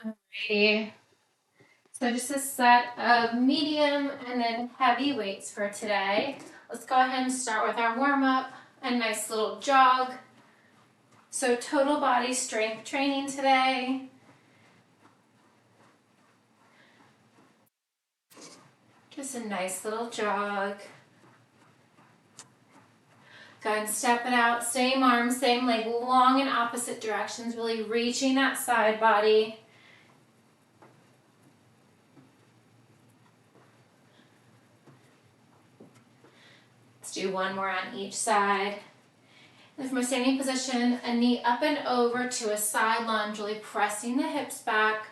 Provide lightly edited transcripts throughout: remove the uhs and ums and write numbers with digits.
Alrighty. So just a set of medium and then heavy weights for today. Let's go ahead and start with our warm up. A nice little jog. So total body strength training today. Just a nice little jog. Go ahead and step it out. Same arm, same leg, long in opposite directions, really reaching that side body. Let's do one more on each side. And from a standing position, a knee up and over to a side lunge, really pressing the hips back.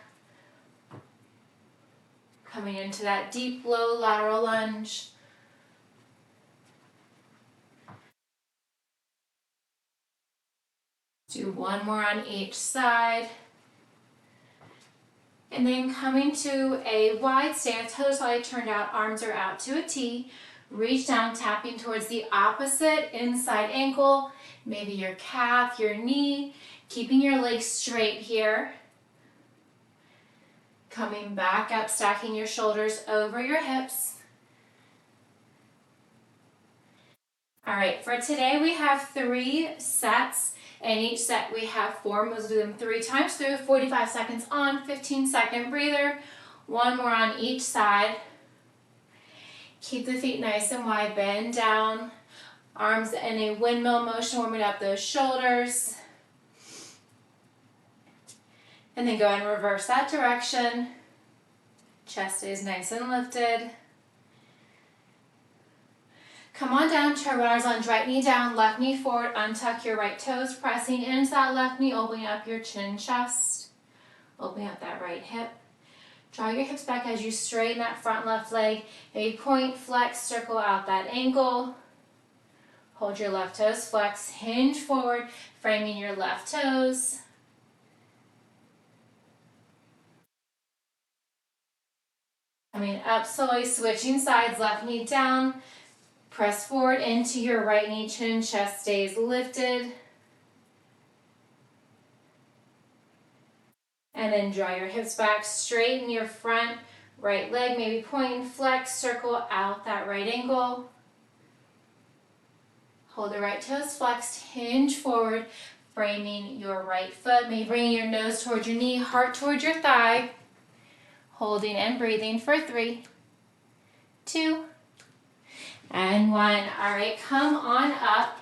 Coming into that deep, low lateral lunge. Do one more on each side. And then coming to a wide stance, toes slightly turned out, arms are out to a T. Reach down, tapping towards the opposite inside ankle, maybe your calf, your knee, keeping your legs straight here. Coming back up, stacking your shoulders over your hips. All right, for today we have 3 sets. In each set we have 4 moves. We'll do them 3 times through, 45 seconds on, 15-second breather. One more on each side. Keep the feet nice and wide, bend down. Arms in a windmill motion, warming up those shoulders. And then go ahead and reverse that direction. Chest stays nice and lifted. Come on down to a runner's lunge, right knee down, left knee forward, untuck your right toes, pressing into that left knee, opening up your chin, chest, opening up that right hip. Draw your hips back as you straighten that front left leg, maybe point, flex, circle out that ankle. Hold your left toes, flex, hinge forward, framing your left toes. Coming up slowly, switching sides, left knee down. Press forward into your right knee, chin, chest stays lifted. And then draw your hips back, straighten your front right leg, maybe point, flex, circle out that right ankle. Hold the right toes flexed, hinge forward, framing your right foot, maybe bringing your nose towards your knee, heart towards your thigh. Holding and breathing for 3, 2, and 1. All right, come on up.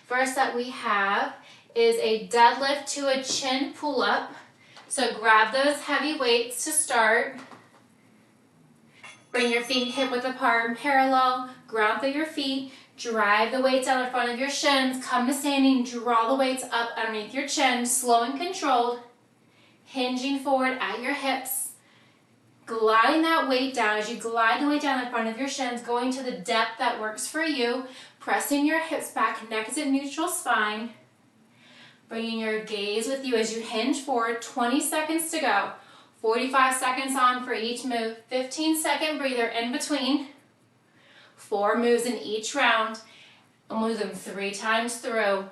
First that we have is a deadlift to a chin pull-up. So grab those heavy weights to start. Bring your feet hip width apart and parallel. Ground through your feet. Drive the weights out in front of your shins. Come to standing. Draw the weights up underneath your chin. Slow and controlled. Hinging forward at your hips. Gliding that weight down. As you glide the weight down in front of your shins, going to the depth that works for you. Pressing your hips back. Neck is at neutral spine. Bringing your gaze with you as you hinge forward, 20 seconds to go. 45 seconds on for each move, 15-second breather in between. 4 moves in each round, and we'll do them 3 times through.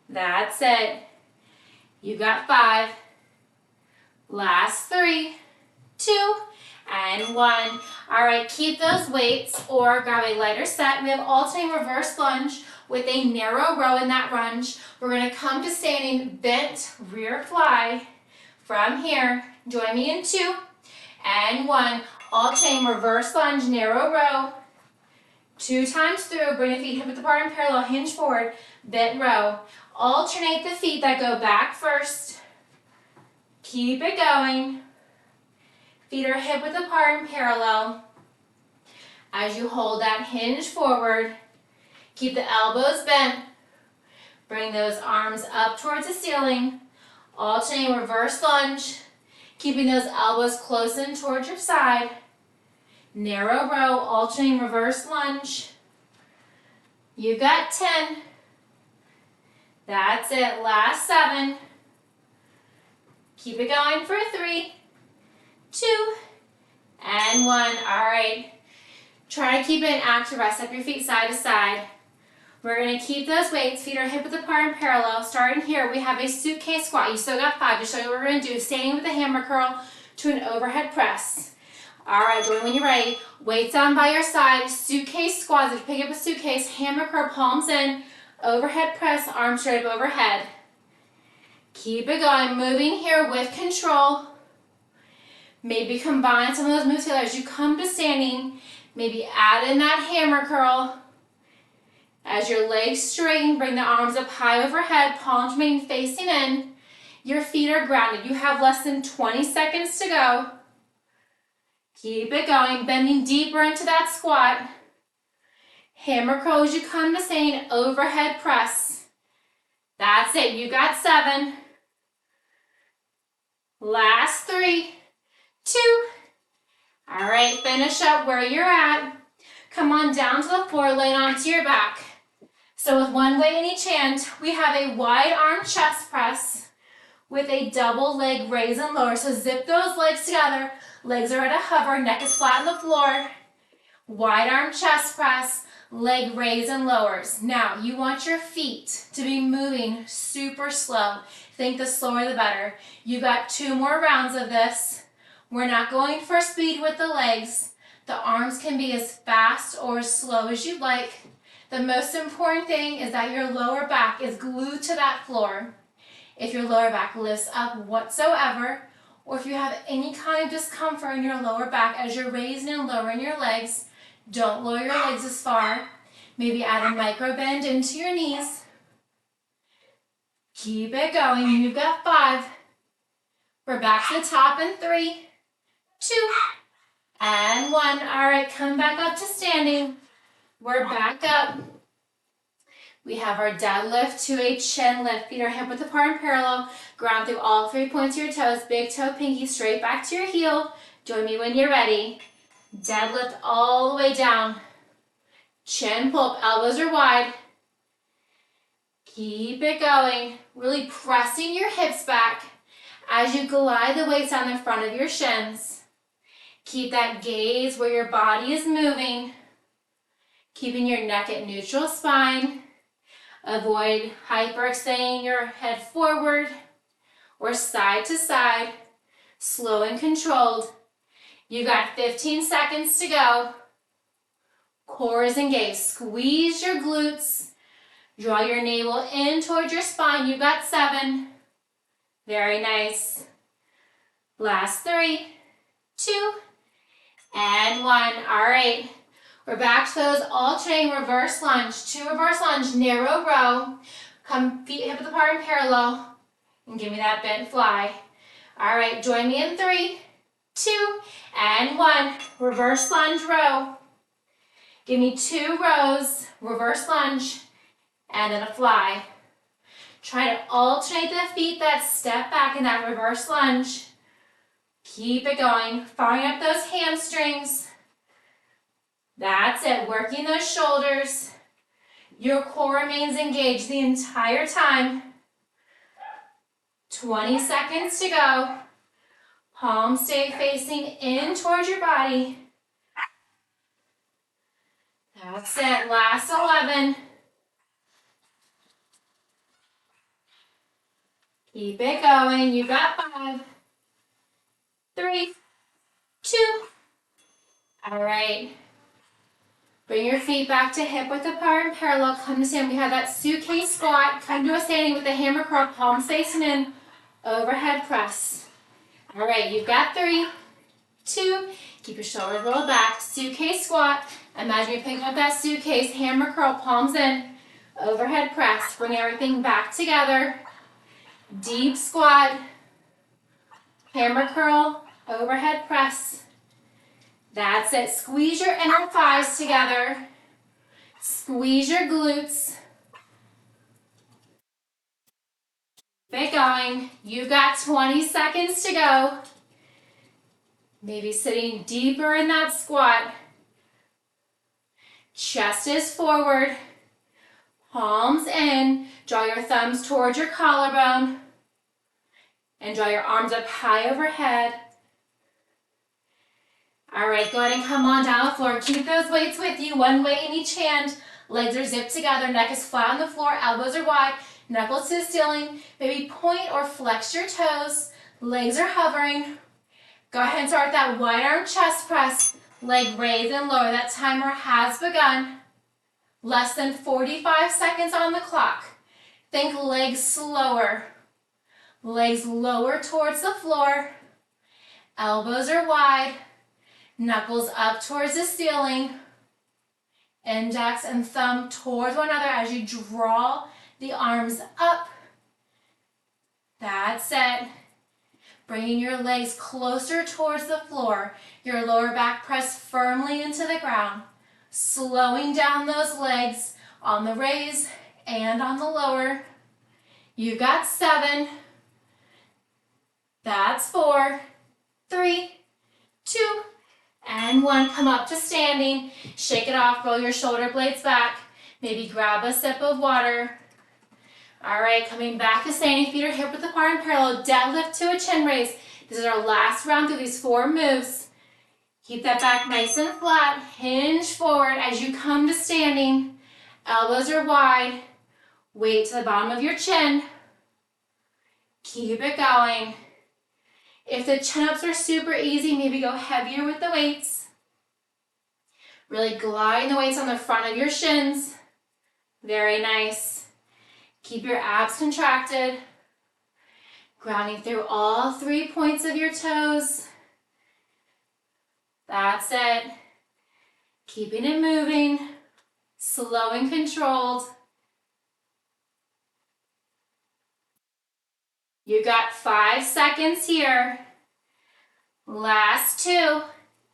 That's it. You got 5. Last 3, 2, and 1. All right, keep those weights or grab a lighter set. We have alternating reverse lunge with a narrow row in that lunge. We're going to come to standing bent rear fly from here. Join me in 2 and 1. Alternating reverse lunge, narrow row. 2 times through. Bring the feet hip width apart and parallel. Hinge forward, bent row. Alternate the feet that go back first. Keep it going. Feet are hip width apart and parallel. As you hold that hinge forward, keep the elbows bent. Bring those arms up towards the ceiling. Alternating reverse lunge. Keeping those elbows close in towards your side. Narrow row, alternating reverse lunge. You've got 10. That's it. Last 7. Keep it going for 3, 2, and 1. All right. Try to keep it an active rest. Up your feet side to side. We're going to keep those weights, feet are hip width apart and parallel. Starting here, we have a suitcase squat. You still got 5. To show you what we're going to do, staying with the hammer curl to an overhead press. All right, join when you're ready. Weights down by your side, suitcase squats. If you pick up a suitcase, hammer curl, palms in, overhead press, arms straight up overhead. Keep it going, moving here with control. Maybe combine some of those moves together as you come to standing. Maybe add in that hammer curl. As your legs straighten, bring the arms up high overhead, palms remain facing in. Your feet are grounded. You have less than 20 seconds to go. Keep it going, bending deeper into that squat. Hammer curl as you come to standing, overhead press. That's it, you got 7. Last 3, 2. All right, finish up where you're at. Come on down to the floor, lay onto your back. So with one weight in each hand, we have a wide arm chest press with a double leg raise and lower. So zip those legs together. Legs are at a hover, neck is flat on the floor. Wide arm chest press, leg raise and lowers. Now, you want your feet to be moving super slow. Think the slower the better. You got 2 more rounds of this. We're not going for speed with the legs. The arms can be as fast or as slow as you'd like. The most important thing is that your lower back is glued to that floor. If your lower back lifts up whatsoever, or if you have any kind of discomfort in your lower back as you're raising and lowering your legs, don't lower your legs as far. Maybe add a micro bend into your knees. Keep it going. You've got 5. We're back to the top in 3, 2, and 1. All right, come back up to standing. We're back up. We have our deadlift to a chin lift. Feet are hip width apart and parallel. Ground through all 3 points of your toes. Big toe, pinky, straight back to your heel. Join me when you're ready. Deadlift all the way down. Chin pull up, elbows are wide. Keep it going. Really pressing your hips back as you glide the weights down in front of your shins. Keep that gaze where your body is moving. Keeping your neck at neutral spine. Avoid hyperextending your head forward or side to side. Slow and controlled. You got 15 seconds to go. Core is engaged. Squeeze your glutes. Draw your navel in towards your spine. You got 7. Very nice. Last 3, 2, and 1. All right. We're back to those alternating reverse lunge. 2 reverse lunge, narrow row. Come feet hip width apart and parallel. And give me that bent fly. All right, join me in 3, 2, and 1. Reverse lunge row. Give me 2 rows, reverse lunge, and then a fly. Try to alternate the feet that step back in that reverse lunge. Keep it going, firing up those hamstrings. That's it, working those shoulders. Your core remains engaged the entire time. 20 seconds to go. Palms stay facing in towards your body. That's it, last 11. Keep it going, you got 5, 3, 2. All right. Bring your feet back to hip width apart and parallel. Come to stand. We have that suitcase squat. Come to a standing with the hammer curl, palms facing in, overhead press. All right, you've got 3, 2. Keep your shoulders rolled back. Suitcase squat. Imagine you're picking up that suitcase, hammer curl, palms in, overhead press. Bring everything back together. Deep squat. Hammer curl, overhead press. That's it. Squeeze your inner thighs together. Squeeze your glutes. Keep it going. You've got 20 seconds to go. Maybe sitting deeper in that squat. Chest is forward. Palms in. Draw your thumbs towards your collarbone. And draw your arms up high overhead. All right, go ahead and come on down the floor. Keep those weights with you, 1 weight in each hand. Legs are zipped together, neck is flat on the floor, elbows are wide, knuckles to the ceiling. Maybe point or flex your toes. Legs are hovering. Go ahead and start that wide arm chest press. Leg raise and lower. That timer has begun. Less than 45 seconds on the clock. Think legs slower. Legs lower towards the floor. Elbows are wide. Knuckles up towards the ceiling. Index and thumb towards one another as you draw the arms up. That's it. Bringing your legs closer towards the floor. Your lower back pressed firmly into the ground. Slowing down those legs on the raise and on the lower. You got 7. That's 4, 3, 2, and 1. Come up to standing. Shake it off. Roll your shoulder blades back. Maybe grab a sip of water. All right, coming back to standing. Feet are hip width apart and parallel. Deadlift to a chin raise. This is our last round through these 4 moves. Keep that back nice and flat. Hinge forward as you come to standing. Elbows are wide. Weight to the bottom of your chin. Keep it going. If the chin-ups are super easy, maybe go heavier with the weights. Really gliding the weights on the front of your shins. Very nice. Keep your abs contracted. Grounding through all 3 points of your toes. That's it. Keeping it moving. Slow and controlled. You got 5 seconds here. Last 2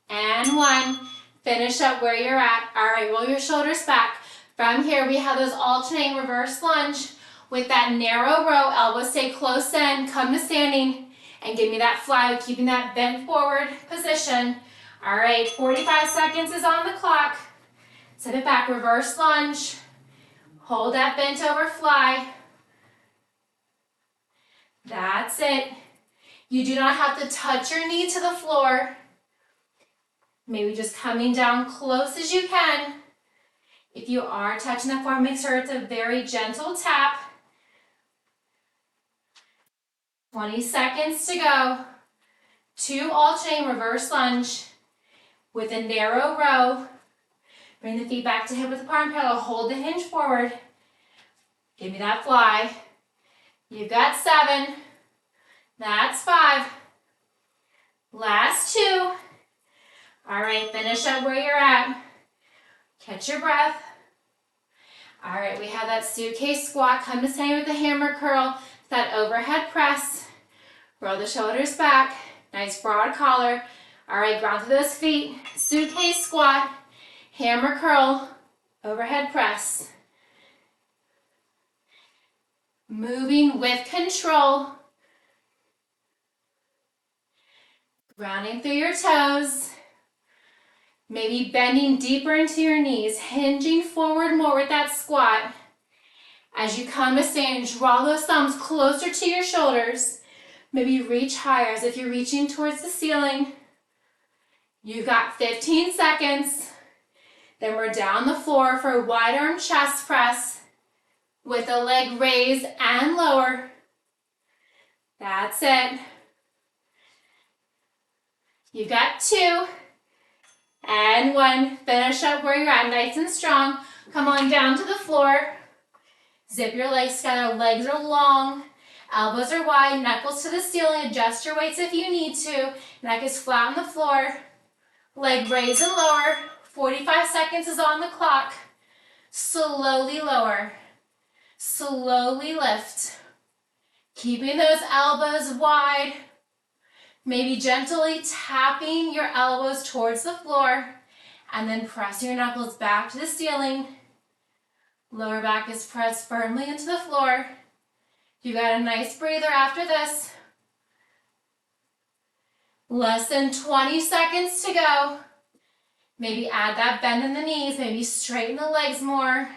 and 1. Finish up where you're at. All right, roll your shoulders back. From here, we have those alternating reverse lunge with that narrow row. Elbows stay close in. Come to standing and give me that fly, keeping that bent forward position. All right, 45 seconds is on the clock. Set it back, reverse lunge. Hold that bent over fly. That's it. You do not have to touch your knee to the floor. Maybe just coming down close as you can. If you are touching the floor, make sure it's a very gentle tap. 20 seconds to go. 2 alternating reverse lunge with a narrow row. Bring the feet back to hip width apart and parallel. Hold the hinge forward. Give me that fly. You've got 7. That's 5. Last 2. All right, finish up where you're at. Catch your breath. All right, we have that suitcase squat. Come to standing with the hammer curl. That overhead press. Roll the shoulders back. Nice broad collar. All right, ground through those feet. Suitcase squat. Hammer curl. Overhead press. Moving with control. Grounding through your toes. Maybe bending deeper into your knees. Hinging forward more with that squat. As you come to stand, draw those thumbs closer to your shoulders. Maybe reach higher as if you're reaching towards the ceiling. You've got 15 seconds. Then we're down the floor for a wide arm chest press with a leg raise and lower. That's it. You've got 2 and 1. Finish up where you're at, nice and strong. Come on down to the floor. Zip your legs together, legs are long, elbows are wide, knuckles to the ceiling. Adjust your weights if you need to. Neck is flat on the floor. Leg raise and lower. 45 seconds is on the clock. Slowly lower. Slowly lift. Keeping those elbows wide. Maybe gently tapping your elbows towards the floor and then pressing your knuckles back to the ceiling. Lower back is pressed firmly into the floor. You got a nice breather after this. Less than 20 seconds to go. Maybe add that bend in the knees. Maybe straighten the legs more.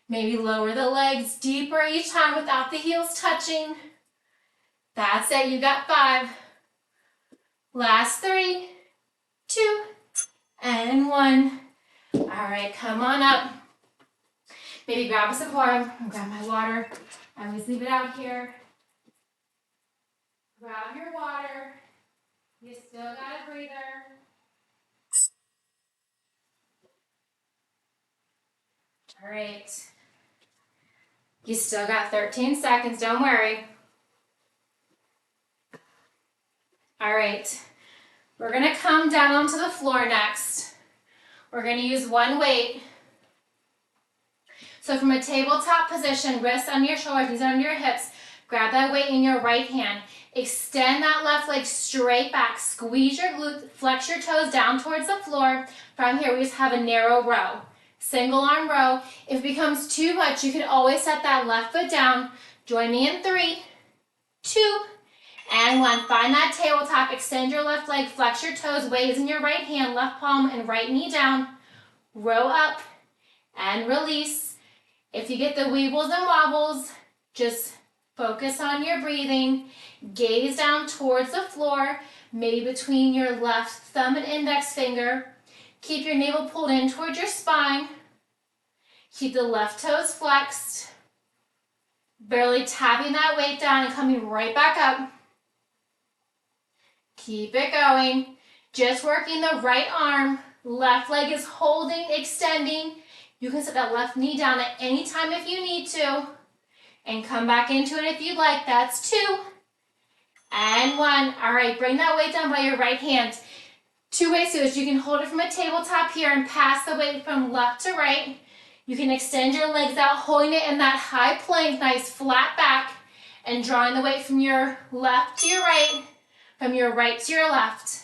Maybe lower the legs deeper each time without the heels touching. That's it. You got 5. Last 3, 2, and 1. All right, come on up. Maybe grab a support. I'll grab my water. I always leave it out here. Grab your water. You still got a breather. All right. You still got 13 seconds, don't worry. All right. We're gonna come down onto the floor next. We're gonna use one weight. So from a tabletop position, wrists under your shoulders, knees under your hips, grab that weight in your right hand. Extend that left leg straight back. Squeeze your glutes, flex your toes down towards the floor. From here, we just have a narrow row. Single arm row. If it becomes too much, you can always set that left foot down. Join me in 3, 2, and 1. Find that tabletop. Extend your left leg, flex your toes, weight is in your right hand, left palm and right knee down. Row up and release. If you get the weebles and wobbles, just focus on your breathing. Gaze down towards the floor, maybe between your left thumb and index finger. Keep your navel pulled in towards your spine. Keep the left toes flexed. Barely tapping that weight down and coming right back up. Keep it going. Just working the right arm. Left leg is holding, extending. You can set that left knee down at any time if you need to. And come back into it if you'd like. That's 2. And 1. All right, bring that weight down by your right hand. 2 ways to do this. You can hold it from a tabletop here and pass the weight from left to right. You can extend your legs out, holding it in that high plank, nice flat back, and drawing the weight from your left to your right, from your right to your left.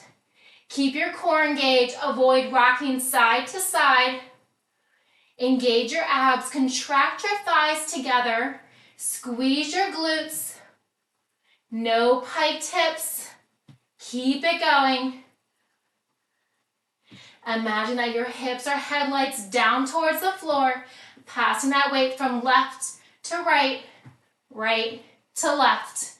Keep your core engaged. Avoid rocking side to side. Engage your abs. Contract your thighs together. Squeeze your glutes. No pike tips. Keep it going. Imagine that your hips are headlights down towards the floor, passing that weight from left to right, right to left.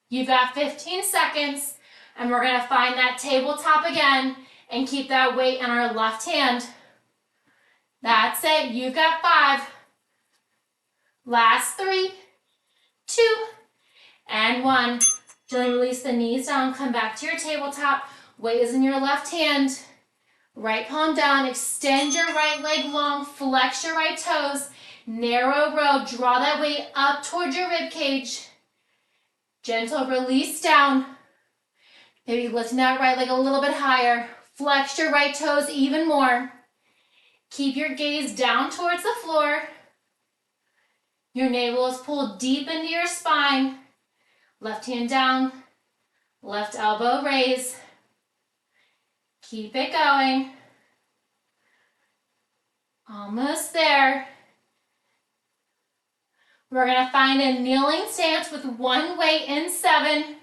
You've got 15 seconds, and we're gonna find that tabletop again and keep that weight in our left hand. That's it, you've got 5. Last 3, 2, and 1. Gently release the knees down, come back to your tabletop. Weight is in your left hand. Right palm down, extend your right leg long, flex your right toes, narrow row, draw that weight up towards your rib cage. Gentle release down. Maybe lifting that right leg a little bit higher. Flex your right toes even more. Keep your gaze down towards the floor. Your navel is pulled deep into your spine. Left hand down, left elbow raise. Keep it going. Almost there. We're going to find a kneeling stance with one weight in 7.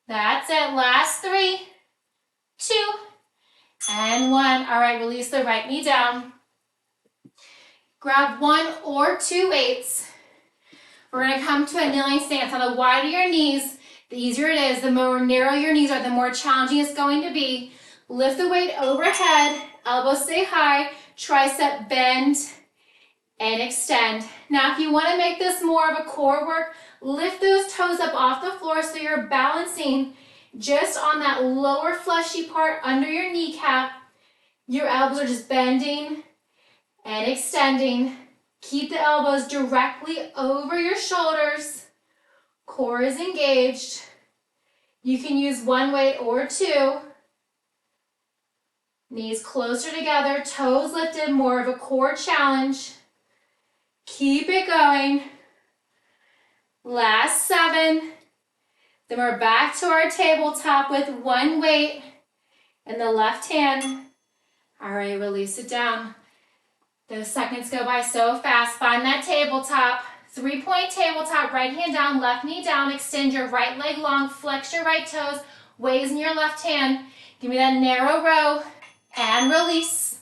That's it. Last 3, 2, and 1. All right, release the right knee down. Grab 1 or 2 weights. We're going to come to a kneeling stance. Now, the wider your knees, the easier it is. The more narrow your knees are, the more challenging it's going to be. Lift the weight overhead, elbows stay high, tricep bend and extend. Now, if you want to make this more of a core work, lift those toes up off the floor so you're balancing just on that lower fleshy part under your kneecap. Your elbows are just bending and extending. Keep the elbows directly over your shoulders. Core is engaged. You can use 1 weight or 2. Knees closer together, toes lifted, more of a core challenge. Keep it going. Last 7. Then we're back to our tabletop with 1 weight in the left hand. All right, release it down. Those seconds go by so fast. Find that tabletop. 3-point tabletop, right hand down, left knee down. Extend your right leg long, flex your right toes, weights in your left hand. Give me that narrow row and release.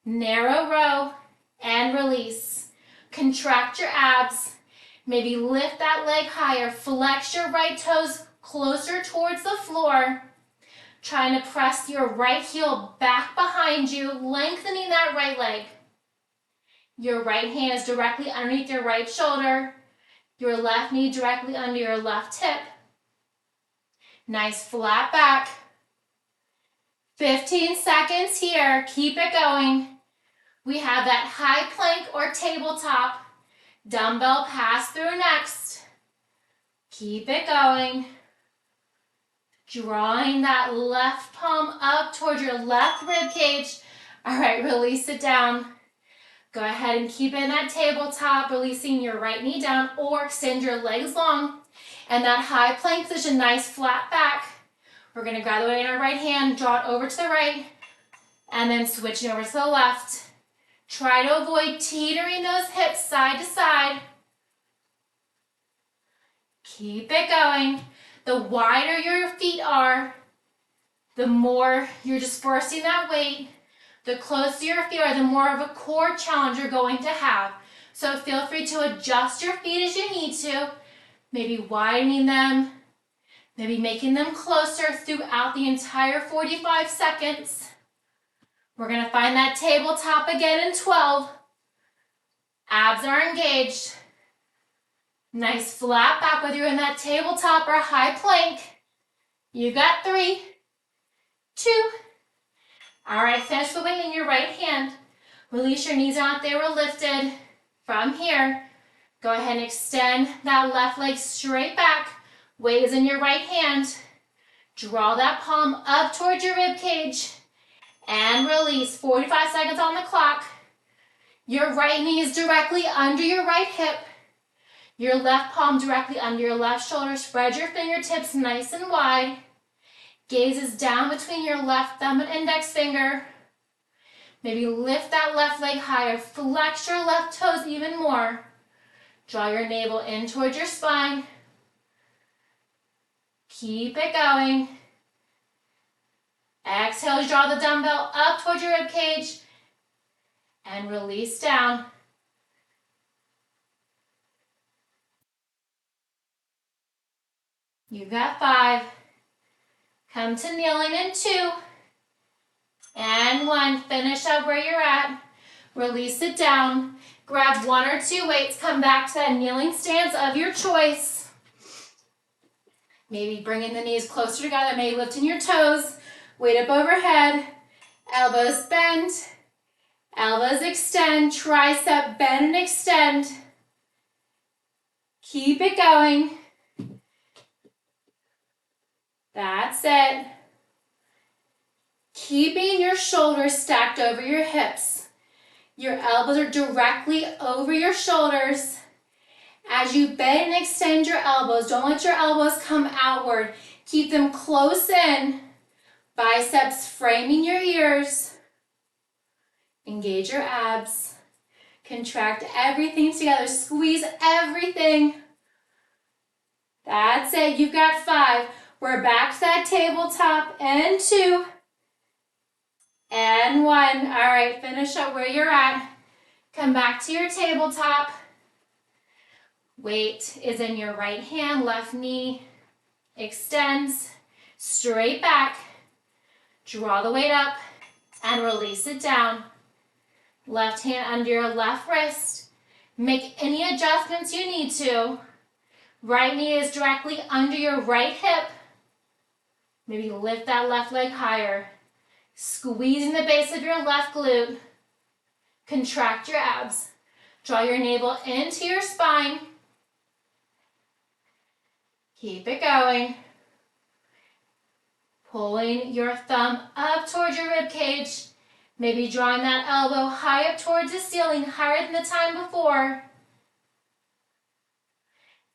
Narrow row and release. Contract your abs. Maybe lift that leg higher. Flex your right toes closer towards the floor. Trying to press your right heel back behind you, lengthening that right leg. Your right hand is directly underneath your right shoulder. Your left knee directly under your left hip. Nice flat back. 15 seconds here. Keep it going. We have that high plank or tabletop. Dumbbell pass through next. Keep it going. Drawing that left palm up towards your left rib cage. All right, release it down. Go ahead and keep it in that tabletop, releasing your right knee down or extend your legs long. And that high plank position, nice flat back. We're gonna grab the weight in our right hand, draw it over to the right, and then switching over to the left. Try to avoid teetering those hips side to side. Keep it going. The wider your feet are, the more you're dispersing that weight. The closer your feet are, the more of a core challenge you're going to have. So feel free to adjust your feet as you need to, maybe widening them, maybe making them closer throughout the entire 45 seconds. We're gonna find that tabletop again in 12. Abs are engaged. Nice flat back, whether you're in that tabletop or high plank. You got 3, 2. All right, finish the weight in your right hand. Release your knees out, they were lifted. From here, go ahead and extend that left leg straight back. Weight is in your right hand. Draw that palm up towards your rib cage and release. 45 seconds on the clock. Your right knee is directly under your right hip. Your left palm directly under your left shoulder. Spread your fingertips nice and wide. Gaze is down between your left thumb and index finger. Maybe lift that left leg higher. Flex your left toes even more. Draw your navel in towards your spine. Keep it going. Exhale to draw the dumbbell up towards your rib cage and release down. You've got 5. Come to kneeling in 2. And 1. Finish up where you're at. Release it down. Grab 1 or 2 weights. Come back to that kneeling stance of your choice. Maybe bringing the knees closer together. Maybe lifting your toes. Weight up overhead. Elbows bend. Elbows extend. Tricep bend and extend. Keep it going. That's it. Keeping your shoulders stacked over your hips. Your elbows are directly over your shoulders. As you bend and extend your elbows, don't let your elbows come outward. Keep them close in. Biceps framing your ears. Engage your abs. Contract everything together. Squeeze everything. That's it. You've got 5. We're back to that tabletop. And 2. And 1. All right, finish up where you're at. Come back to your tabletop. Weight is in your right hand, left knee extends straight back. Draw the weight up and release it down. Left hand under your left wrist. Make any adjustments you need to. Right knee is directly under your right hip. Maybe lift that left leg higher. Squeezing the base of your left glute. Contract your abs. Draw your navel into your spine. Keep it going. Pulling your thumb up towards your rib cage. Maybe drawing that elbow high up towards the ceiling, higher than the time before.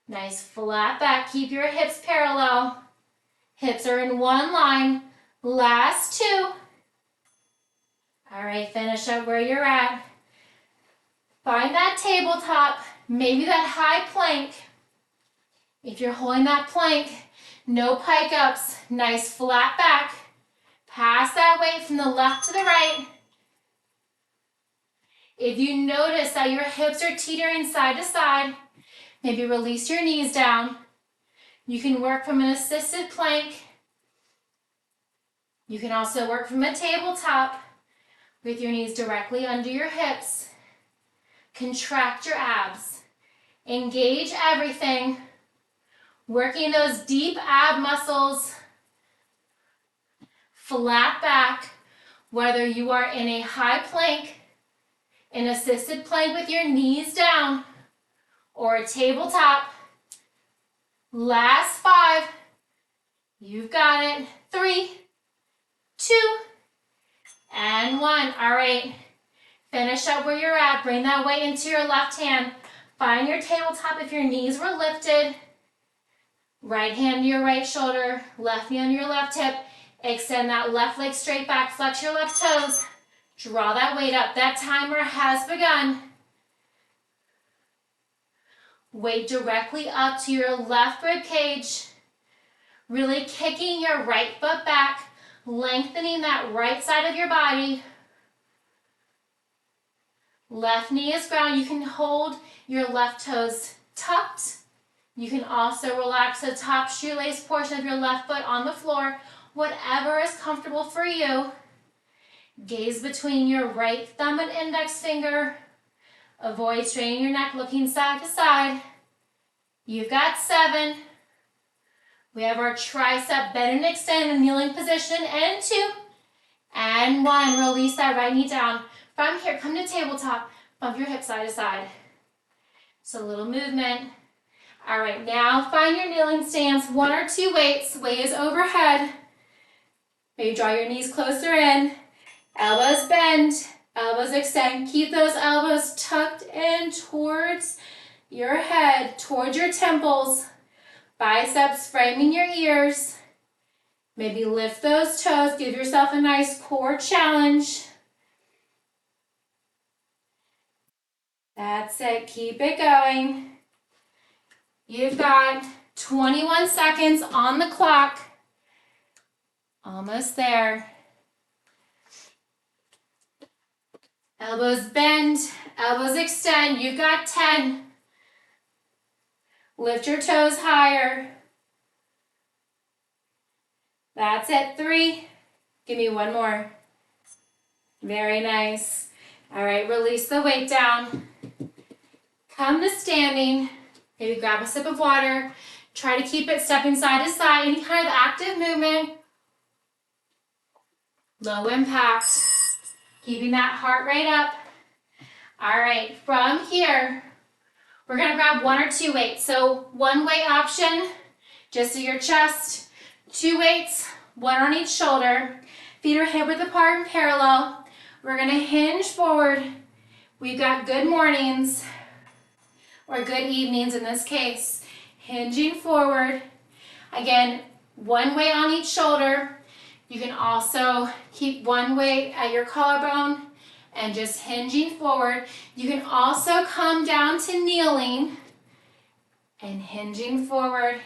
Nice flat back. Keep your hips parallel. Hips are in one line. Last 2. All right, finish up where you're at. Find that tabletop, maybe that high plank. If you're holding that plank, no pike ups, nice flat back. Pass that weight from the left to the right. If you notice that your hips are teetering side to side, maybe release your knees down. You can work from an assisted plank. You can also work from a tabletop with your knees directly under your hips. Contract your abs. Engage everything. Working those deep ab muscles. Flat back, whether you are in a high plank, an assisted plank with your knees down, or a tabletop. Last 5. You've got it. 3, 2, and 1. All right. Finish up where you're at. Bring that weight into your left hand. Find your tabletop if your knees were lifted. Right hand to your right shoulder, left knee on your left hip. Extend that left leg straight back, flex your left toes. Draw that weight up. That timer has begun. Weight directly up to your left rib cage. Really kicking your right foot back, lengthening that right side of your body. Left knee is ground. You can hold your left toes tucked. You can also relax the top shoelace portion of your left foot on the floor, whatever is comfortable for you. Gaze between your right thumb and index finger. Avoid straining your neck, looking side to side. You've got 7. We have our tricep bend and extend in kneeling position, and 2, and 1. Release that right knee down. From here, come to tabletop. Bump your hips side to side. So a little movement. All right, now find your kneeling stance. 1 or 2 weights. Weight is overhead. Maybe draw your knees closer in. Elbows bend. Elbows extend. Keep those elbows tucked in towards your head, towards your temples. Biceps framing your ears. Maybe lift those toes. Give yourself a nice core challenge. That's it. Keep it going. You've got 21 seconds on the clock. Almost there. Elbows bend, elbows extend. You've got 10. Lift your toes higher. That's it. 3. Give me 1 more. Very nice. All right, release the weight down. Come to standing. Maybe grab a sip of water. Try to keep it stepping side to side. Any kind of active movement. Low impact. Keeping that heart rate up. All right, from here, we're gonna grab 1 or 2 weights. So 1 weight option, just to your chest. 2 weights, 1 on each shoulder. Feet are hip width apart and parallel. We're gonna hinge forward. We've got good mornings, or good evenings in this case. Hinging forward. Again, 1 weight on each shoulder. You can also keep 1 weight at your collarbone and just hinging forward. You can also come down to kneeling and hinging forward,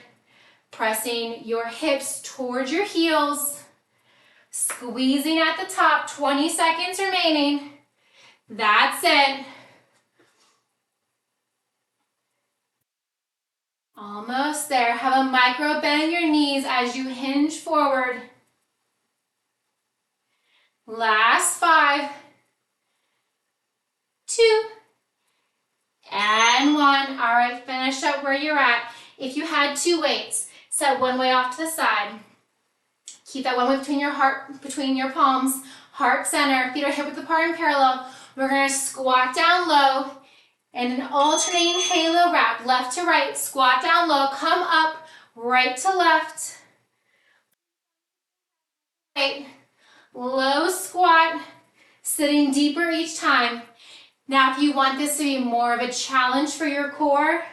pressing your hips towards your heels, squeezing at the top. 20 seconds remaining. That's it. Almost there. Have a micro bend your knees as you hinge forward. Last 5, 2, and 1. All right, finish up where you're at. If you had 2 weights, set 1 weight off to the side. Keep that 1 weight between your palms, heart center, feet are hip width apart and parallel. We're gonna squat down low and an alternating halo wrap, left to right, squat down low, come up, right to left. Right. Low squat, sitting deeper each time. Now, if you want this to be more of a challenge for your core,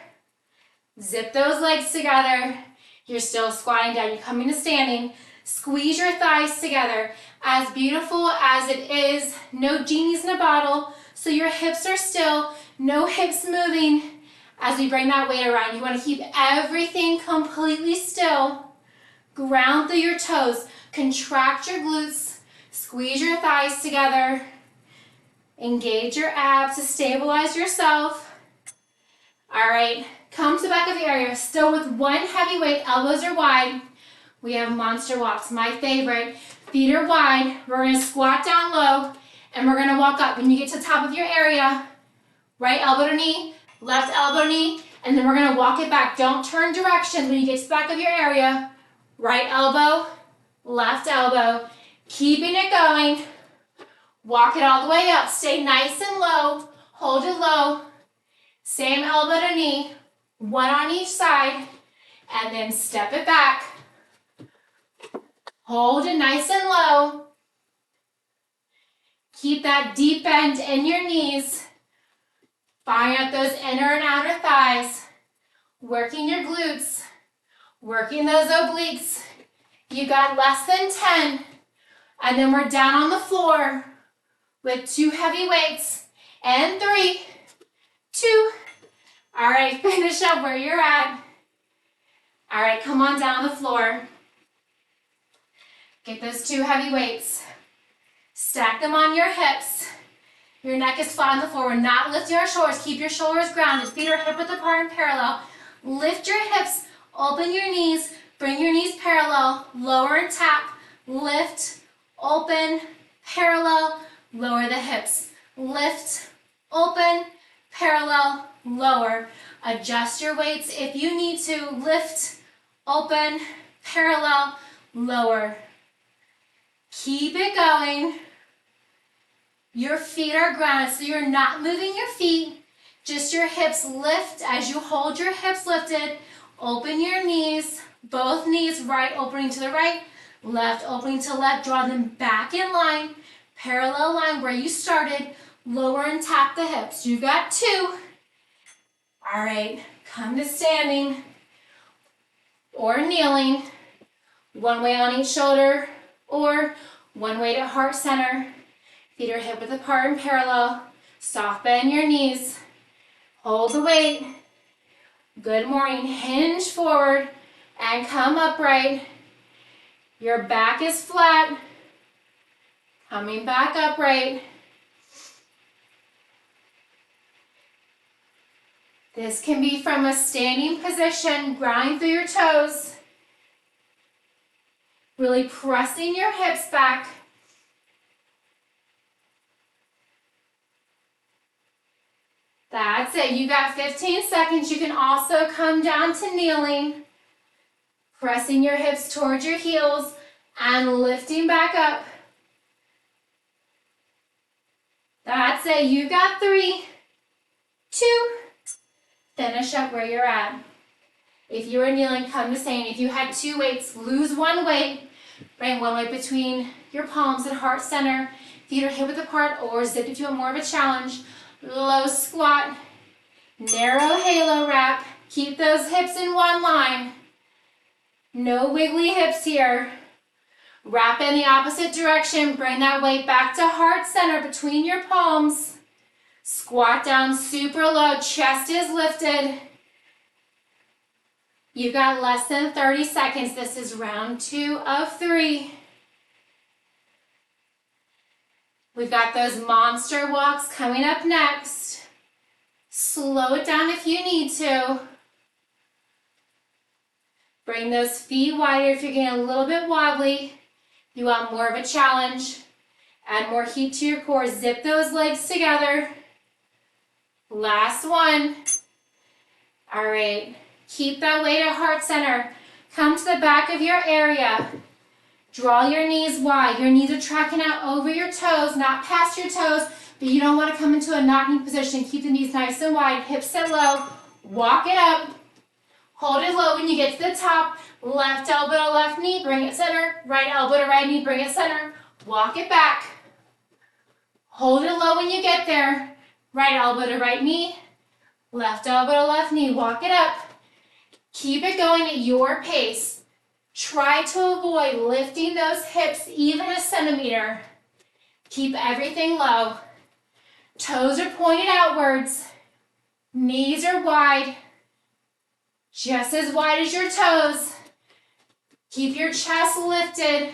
zip those legs together. You're still squatting down. You're coming to standing. Squeeze your thighs together. As beautiful as it is, no genies in a bottle, so your hips are still, no hips moving. As we bring that weight around, you want to keep everything completely still. Ground through your toes. Contract your glutes. Squeeze your thighs together. Engage your abs to stabilize yourself. All right, come to the back of the area. Still with 1 heavy weight, elbows are wide. We have monster walks, my favorite. Feet are wide. We're going to squat down low, and we're going to walk up. When you get to the top of your area, right elbow to knee, left elbow to knee, and then we're going to walk it back. Don't turn directions when you get to the back of your area. Right elbow, left elbow. Keeping it going. Walk it all the way up. Stay nice and low. Hold it low. Same elbow to knee. One on each side. And then step it back. Hold it nice and low. Keep that deep bend in your knees. Firing up those inner and outer thighs. Working your glutes. Working those obliques. You got less than 10. And then we're down on the floor with 2 heavy weights. And 3, 2. All right, finish up where you're at. All right, come on down on the floor. Get those 2 heavy weights. Stack them on your hips. Your neck is flat on the floor. We're not lifting our shoulders. Keep your shoulders grounded. Feet are hip width apart and parallel. Lift your hips. Open your knees. Bring your knees parallel. Lower and tap. Lift. Open. Parallel. Lower the hips. Lift. Open. Parallel. Lower. Adjust your weights if you need to. Lift. Open. Parallel. Lower. Keep it going. Your feet are grounded, so you're not moving your feet. Just your hips lift as you hold your hips lifted. Open your knees, both knees, right opening to the right, left opening to left. Draw them back in line, parallel line where you started. Lower and tap the hips. You got 2. All right, come to standing or kneeling. One way on each shoulder or one way to heart center. Feet are hip width apart and parallel. Soft bend your knees. Hold the weight. Good morning. Hinge forward and come upright. Your back is flat. Coming back upright. This can be from a standing position, grounding through your toes. Really pressing your hips back. That's it. You got 15 seconds. You can also come down to kneeling, pressing your hips towards your heels and lifting back up. That's it. You got 3, 2. Finish up where you're at. If you were kneeling, come to standing. If you had 2 weights, lose 1 weight. Bring 1 weight between your palms and heart center. Feet are hip width apart or zip if you want more of a challenge. Low squat, narrow halo wrap. Keep those hips in one line. No wiggly hips here. Wrap in the opposite direction. Bring that weight back to heart center between your palms. Squat down super low. Chest is lifted. You've got less than 30 seconds. This is round 2 of 3. We've got those monster walks coming up next. Slow it down if you need to. Bring those feet wider if you're getting a little bit wobbly. You want more of a challenge. Add more heat to your core. Zip those legs together. Last one. All right. Keep that weight at heart center. Come to the back of your area. Draw your knees wide. Your knees are tracking out over your toes, not past your toes, but you don't want to come into a knocking position. Keep the knees nice and wide, hips set low. Walk it up. Hold it low when you get to the top. Left elbow to left knee, bring it center. Right elbow to right knee, bring it center. Walk it back. Hold it low when you get there. Right elbow to right knee. Left elbow to left knee. Walk it up. Keep it going at your pace. Try to avoid lifting those hips even a centimeter. Keep everything low. Toes are pointed outwards. Knees are wide. Just as wide as your toes. Keep your chest lifted.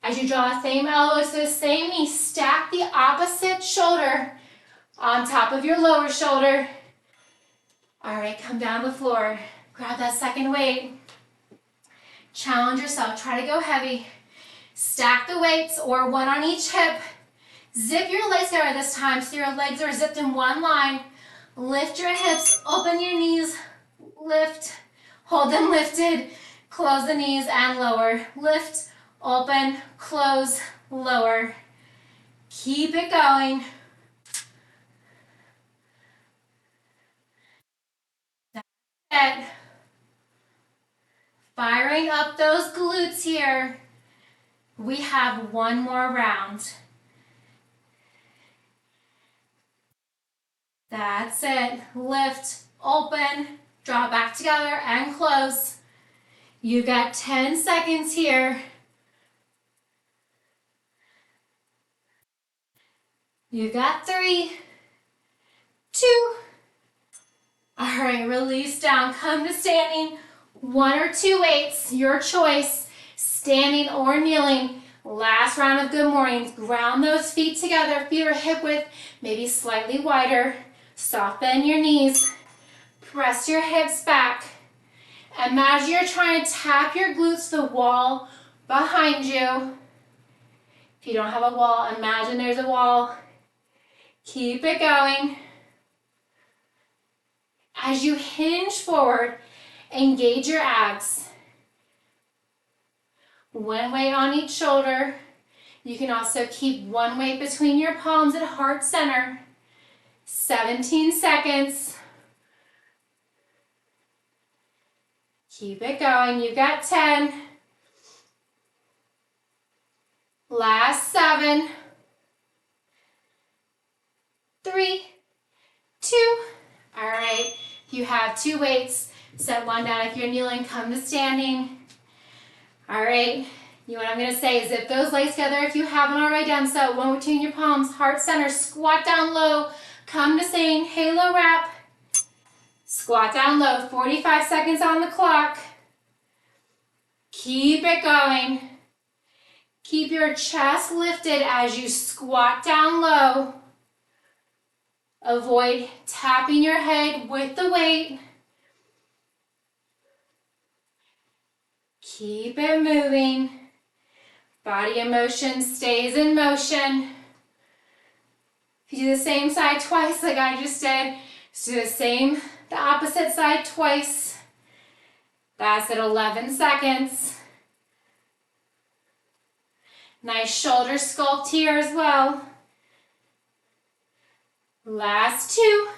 As you draw the same elbow to the same knee, stack the opposite shoulder on top of your lower shoulder. All right, come down to the floor. Grab that second weight. Challenge yourself. Try to go heavy. Stack the weights or one on each hip. Zip your legs together this time so your legs are zipped in one line. Lift your hips, open your knees, lift, hold them lifted, close the knees and lower. Lift, open, close, lower. Keep it going. That's it. Firing up those glutes here. We have one more round. That's it. Lift, open, draw back together and close. You got 10 seconds here. You got 3, 2. All right, release down. Come to standing. 1 or 2 weights, your choice. Standing or kneeling. Last round of good mornings. Ground those feet together. Feet are hip width, maybe slightly wider. Soft bend your knees. Press your hips back. Imagine you're trying to tap your glutes to the wall behind you. If you don't have a wall, imagine there's a wall. Keep it going. As you hinge forward, engage your abs. One weight on each shoulder. You can also keep one weight between your palms at heart center. 17 seconds. Keep it going. You got 10. Last 7. 3, 2. All right. You have 2 weights. Set one down. If you're kneeling, come to standing. All right. What I'm going to say is zip those legs together if you haven't already done so. One between your palms, heart center, squat down low. Come to standing, halo wrap. Squat down low, 45 seconds on the clock. Keep it going. Keep your chest lifted as you squat down low. Avoid tapping your head with the weight. Keep it moving. Body in motion stays in motion. If you do the same side twice like I just did, just do the opposite side twice. That's at 11 seconds. Nice shoulder sculpt here as well. Last 2.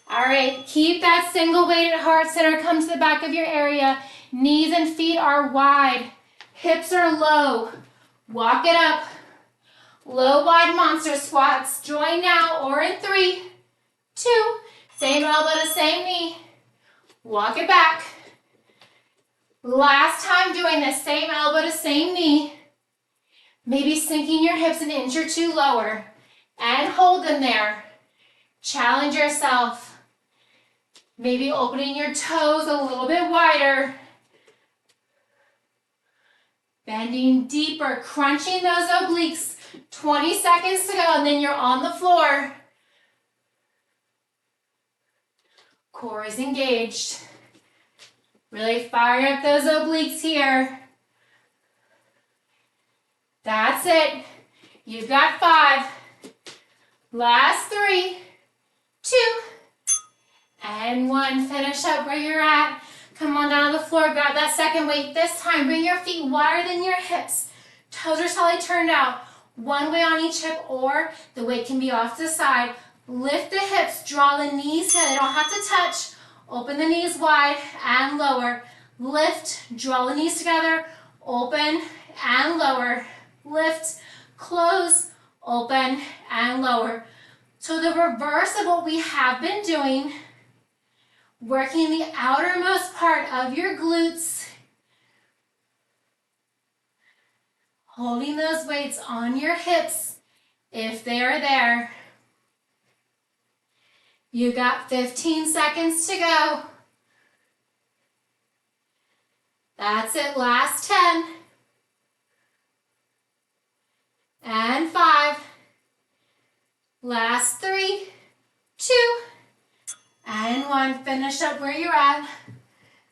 All right, keep that single weight at heart center. Come to the back of your area. Knees and feet are wide. Hips are low. Walk it up. Low, wide monster squats. Join now or in 3, 2. Same elbow to same knee. Walk it back. Last time doing this, same elbow to same knee. Maybe sinking your hips an inch or 2 lower. And hold them there. Challenge yourself. Maybe opening your toes a little bit wider. Bending deeper, crunching those obliques. 20 seconds to go, and then you're on the floor. Core is engaged. Really fire up those obliques here. That's it. You've got 5. Last 3, 2, and 1. Finish up where you're at. Come on down to the floor. Grab that second weight. This time, bring your feet wider than your hips. Toes are slightly turned out. One weight on each hip, or the weight can be off to the side. Lift the hips. Draw the knees in. They don't have to touch. Open the knees wide and lower. Lift. Draw the knees together. Open and lower. Lift. Close. Open and lower. So the reverse of what we have been doing, working the outermost part of your glutes, holding those weights on your hips if they are there. You got 15 seconds to go. That's it, last 10. And 5. Last 3, 2, and 1. Finish up where you're at.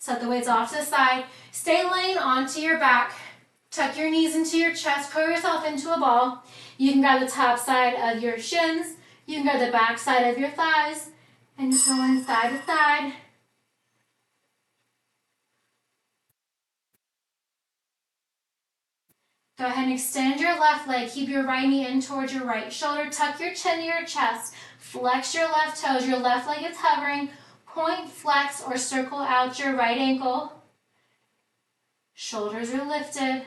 Set the weights off to the side. Stay laying onto your back. Tuck your knees into your chest. Curl yourself into a ball. You can grab the top side of your shins. You can grab the back side of your thighs. And just rolling side to side. Go ahead and extend your left leg. Keep your right knee in towards your right shoulder. Tuck your chin to your chest. Flex your left toes. Your left leg is hovering. Point, flex, or circle out your right ankle. Shoulders are lifted.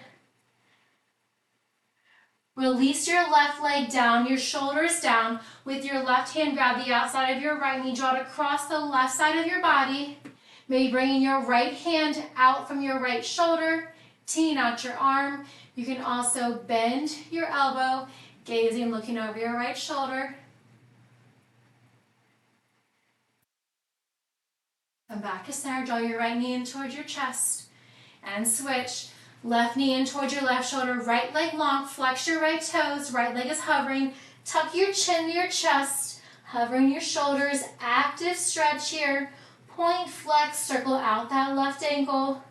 Release your left leg down, your shoulders down. With your left hand, grab the outside of your right knee. Draw it across the left side of your body. Maybe bringing your right hand out from your right shoulder. Teeing out your arm. You can also bend your elbow, gazing, looking over your right shoulder. Come back to center. Draw your right knee in towards your chest. And switch. Left knee in towards your left shoulder. Right leg long. Flex your right toes. Right leg is hovering. Tuck your chin to your chest. Hovering your shoulders. Active stretch here. Point, flex, circle out that left ankle.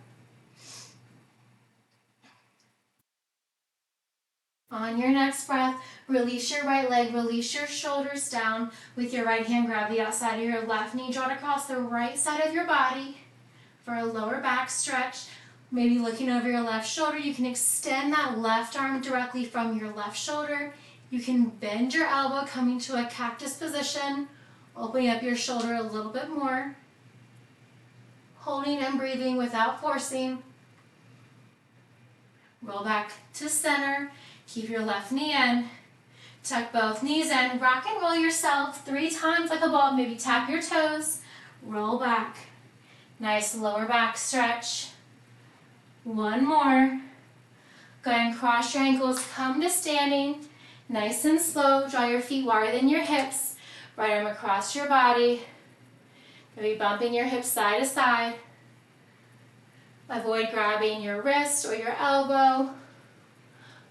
On your next breath, release your right leg, release your shoulders down. With your right hand, grab the outside of your left knee, draw it across the right side of your body for a lower back stretch. Maybe looking over your left shoulder, you can extend that left arm directly from your left shoulder. You can bend your elbow, coming to a cactus position, opening up your shoulder a little bit more. Holding and breathing without forcing. Roll back to center. Keep your left knee in. Tuck both knees in. Rock and roll yourself 3 times like a ball. Maybe tap your toes. Roll back. Nice lower back stretch. 1 more. Go ahead and cross your ankles. Come to standing. Nice and slow. Draw your feet wider than your hips. Right arm across your body. Maybe bumping your hips side to side. Avoid grabbing your wrist or your elbow.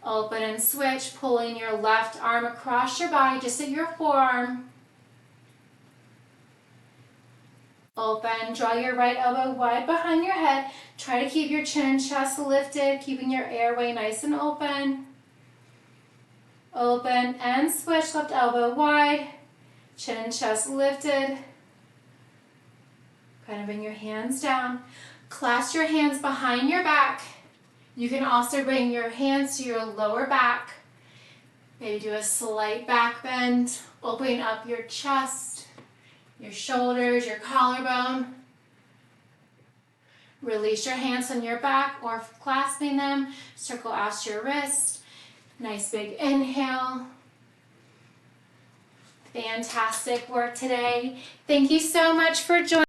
Open and switch, pulling your left arm across your body just at your forearm. Open, draw your right elbow wide behind your head. Try to keep your chin and chest lifted, keeping your airway nice and open. Open and switch, left elbow wide, chin and chest lifted. Kind of bring your hands down. Clasp your hands behind your back. You can also bring your hands to your lower back. Maybe do a slight back bend, opening up your chest, your shoulders, your collarbone. Release your hands on your back or clasping them. Circle out your wrist. Nice big inhale. Fantastic work today. Thank you so much for joining.